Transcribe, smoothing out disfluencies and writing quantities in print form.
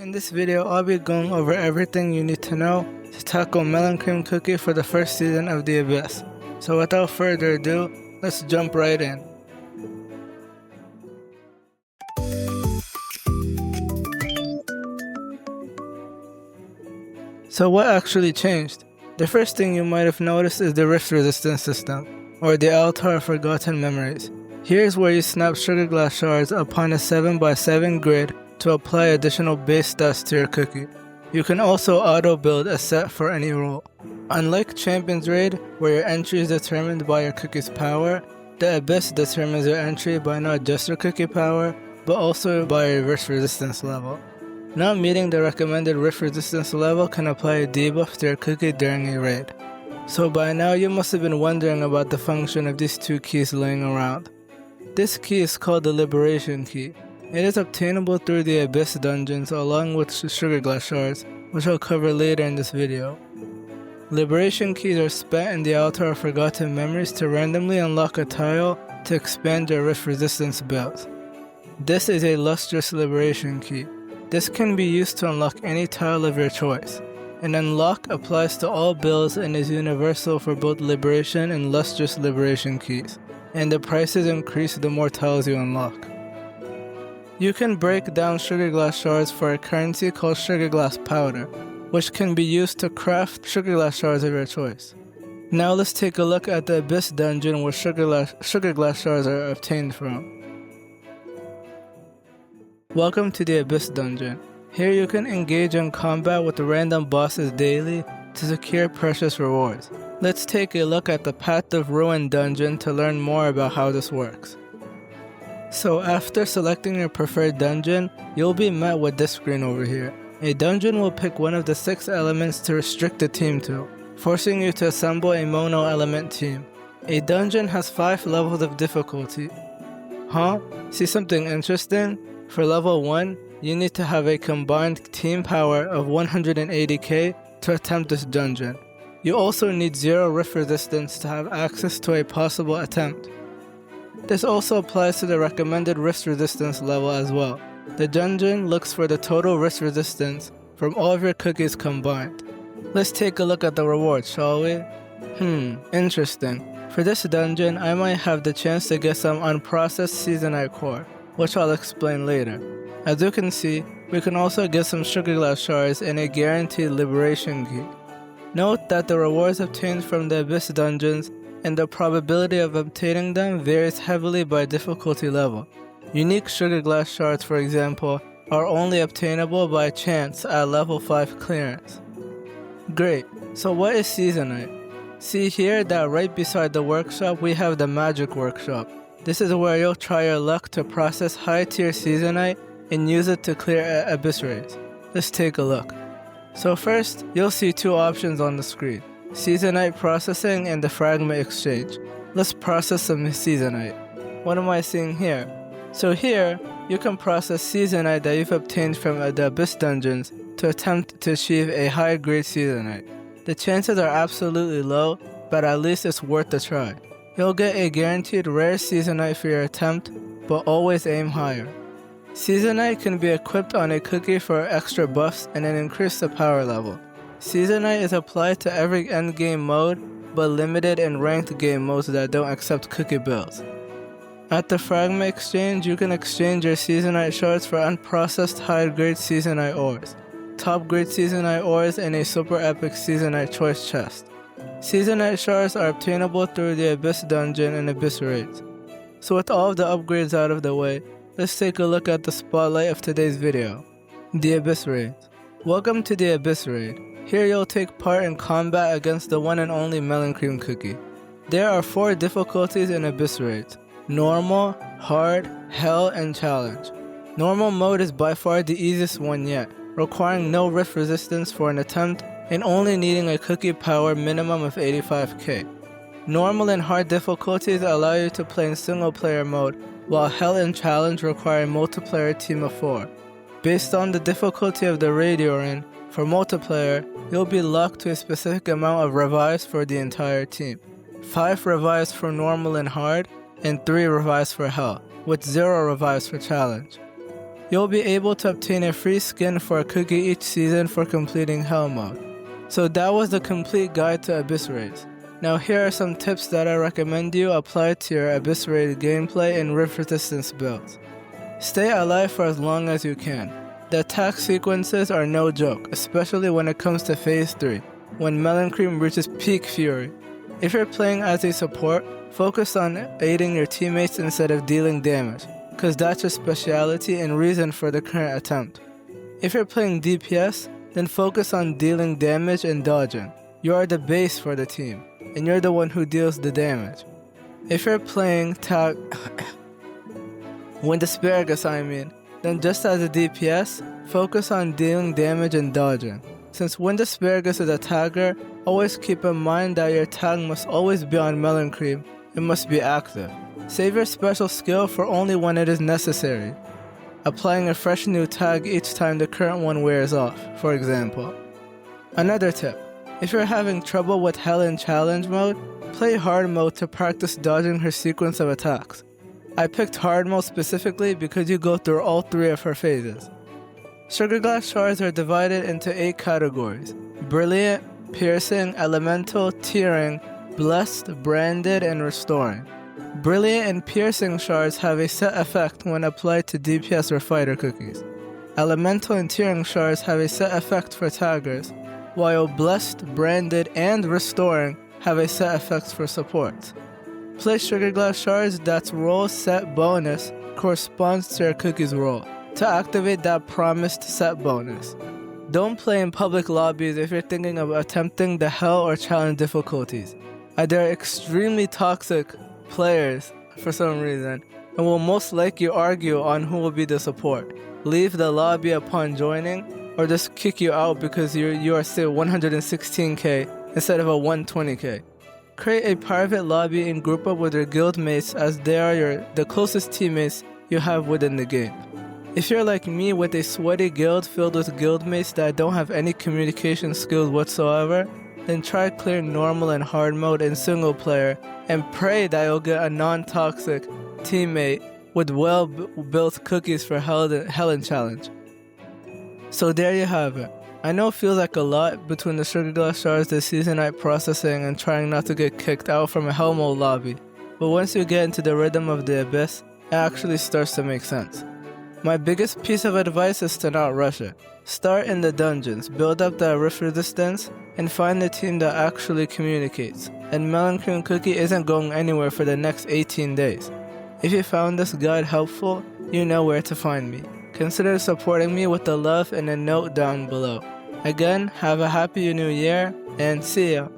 In this video, I'll be going over everything you need to know to tackle Melon Cream Cookie for the first season of The Abyss. So without further ado, let's jump right in. So what actually changed? The first thing you might have noticed is the rift resistance system, or the Altar of Forgotten Memories. Here's where you snap sugar glass shards upon a 7x7 grid to apply additional base stats to your cookie. You can also auto-build a set for any role. Unlike Champion's Raid, where your entry is determined by your cookie's power, the Abyss determines your entry by not just your cookie power, but also by your rift resistance level. Not meeting the recommended rift resistance level can apply a debuff to your cookie during a raid. So by now you must have been wondering about the function of these two keys laying around. This key is called the Liberation Key. It is obtainable through the Abyss dungeons along with sugar glass shards, which I'll cover later in this video. Liberation keys are spent in the Altar of Forgotten Memories to randomly unlock a tile to expand your rift resistance build. This is a lustrous liberation key. This can be used to unlock any tile of your choice. An unlock applies to all builds and is universal for both liberation and lustrous liberation keys, and the prices increase the more tiles you unlock. You can break down sugar glass shards for a currency called sugar glass powder, which can be used to craft sugar glass shards of your choice. Now let's take a look at the Abyss dungeon where sugar glass shards are obtained from. Welcome to the Abyss dungeon. Here you can engage in combat with the random bosses daily to secure precious rewards. Let's take a look at the Path of Ruin dungeon to learn more about how this works. So after selecting your preferred dungeon, you'll be met with this screen over here. A dungeon will pick one of the 6 elements to restrict the team to, forcing you to assemble a mono element team. A dungeon has 5 levels of difficulty. Huh? See something interesting? For level 1, you need to have a combined team power of 180k to attempt this dungeon. You also need 0 rift resistance to have access to a possible attempt. This also applies to the recommended rift resistance level as well. The dungeon looks for the total rift resistance from all of your cookies combined. Let's take a look at the rewards, shall we? Interesting. For this dungeon, I might have the chance to get some unprocessed Seasonite core, which I'll explain later. As you can see, we can also get some sugar glass shards and a guaranteed liberation key. Note that the rewards obtained from the Abyss dungeons and the probability of obtaining them varies heavily by difficulty level. Unique sugar glass shards, for example, are only obtainable by chance at level 5 clearance. Great, so what is Seasonite? See here that right beside the workshop we have the magic workshop. This is where you'll try your luck to process high tier Seasonite and use it to clear Abyss raids. Let's take a look. So first, you'll see 2 options on the screen. Seasonite processing and the fragment exchange. Let's process some Seasonite. What am I seeing here? So here, you can process Seasonite that you've obtained from the Abyss dungeons to attempt to achieve a high grade Seasonite. The chances are absolutely low, but at least it's worth a try. You'll get a guaranteed rare Seasonite for your attempt, but always aim higher. Seasonite can be equipped on a cookie for extra buffs and an increase the power level. Seasonite is applied to every endgame mode, but limited in ranked game modes that don't accept cookie builds. At the Fragment Exchange, you can exchange your Seasonite shards for unprocessed high-grade Seasonite ores, top-grade Seasonite ores, and a super epic Seasonite choice chest. Seasonite shards are obtainable through the Abyss dungeon and Abyss raids. So with all of the upgrades out of the way, let's take a look at the spotlight of today's video, the Abyss raids. Welcome to the Abyss raid. Here you'll take part in combat against the one and only Melon Cream Cookie. There are 4 difficulties in Abyss raids: Normal, Hard, Hell, and Challenge. Normal mode is by far the easiest one yet, requiring no rift resistance for an attempt and only needing a cookie power minimum of 85k. Normal and Hard difficulties allow you to play in single player mode, while Hell and Challenge require a multiplayer team of 4. Based on the difficulty of the raid you're in, for multiplayer, you'll be locked to a specific amount of revives for the entire team. 5 revives for Normal and Hard, and 3 revives for Hell, with 0 revives for Challenge. You'll be able to obtain a free skin for a cookie each season for completing Hell mode. So that was the complete guide to Abyss Raids. Now here are some tips that I recommend you apply to your Abyss Raid gameplay and Rift Resistance builds. Stay alive for as long as you can. The attack sequences are no joke, especially when it comes to Phase 3, when Melon Cream reaches peak fury. If you're playing as a support, focus on aiding your teammates instead of dealing damage, cause that's your speciality and reason for the current attempt. If you're playing DPS, then focus on dealing damage and dodging. You are the base for the team, and you're the one who deals the damage. If you're playing Wind Asparagus, then just as a DPS, focus on dealing damage and dodging. Since Wind Asparagus is a tagger, always keep in mind that your tag must always be on Melon Cream. It must be active. Save your special skill for only when it is necessary, applying a fresh new tag each time the current one wears off, for example. Another tip, if you're having trouble with Hell in Challenge mode, play hard mode to practice dodging her sequence of attacks. I picked hard mode specifically because you go through all 3 of her phases. Sugar Glass shards are divided into 8 categories: Brilliant, Piercing, Elemental, Tearing, Blessed, Branded, and Restoring. Brilliant and Piercing shards have a set effect when applied to DPS or fighter cookies. Elemental and Tearing shards have a set effect for taggers, while Blessed, Branded, and Restoring have a set effect for supports. Play Sugar Glass shards that's roll set bonus corresponds to your cookie's roll to activate that promised set bonus. Don't play in public lobbies if you're thinking of attempting the Hell or Challenge difficulties. They're extremely toxic players for some reason and will most likely argue on who will be the support, leave the lobby upon joining, or just kick you out because you are still 116k instead of a 120k. Create a private lobby and group up with your guildmates as they are the closest teammates you have within the game. If you're like me with a sweaty guild filled with guildmates that don't have any communication skills whatsoever, then try clear normal and hard mode in single player and pray that you'll get a non-toxic teammate with well-built cookies for Hell in Challenge. So there you have it. I know it feels like a lot between the Sugar Glass shards, the Seasonite processing, and trying not to get kicked out from a Hell mode lobby, but once you get into the rhythm of the Abyss, it actually starts to make sense. My biggest piece of advice is to not rush it. Start in the dungeons, build up that Rift Resistance, and find the team that actually communicates, and Melon Cream Cookie isn't going anywhere for the next 18 days. If you found this guide helpful, you know where to find me. Consider supporting me with a love and a note down below. Again, have a happy new year, and see ya!